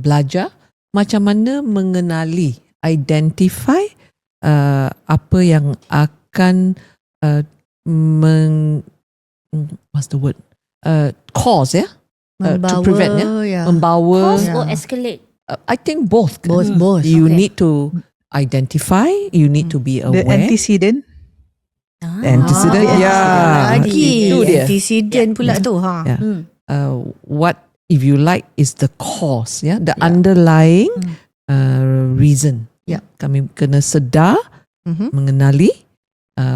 belajar macam mana mengenali, identify apa yang akan what's the word? Cause to prevent membawa Cause or escalate? I think both. Both. You Okay. need to identify, you need to be aware. The antecedent. Antecedent, Lagi itu dia. antecedent pula tu. Yeah. What if you like is the cause, the underlying reason. Yeah. Kami kena sedar, mengenali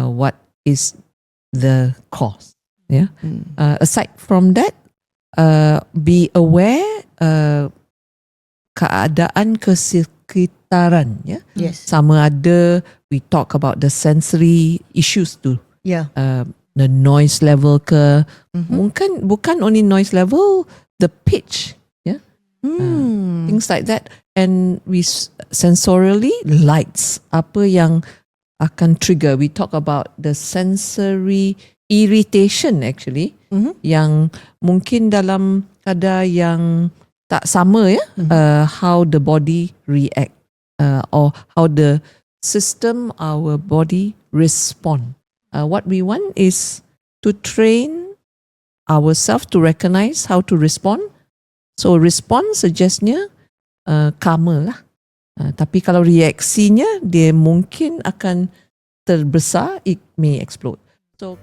what is the cause. Aside from that, be aware keadaan kesekitaran. Yes. Sama ada we talk about the sensory issues tu. Yeah. The noise level ke, bukan only noise level, the pitch, things like that. And we sensorially lights, apa yang akan trigger. We talk about the sensory irritation actually, yang mungkin dalam kadar yang tak sama how the body react or how the system, our body respond. What we want is to train ourselves to recognize how to respond. So respond suggestnya calmer lah. Tapi kalau reaksinya dia mungkin akan terbesar, it may explode. So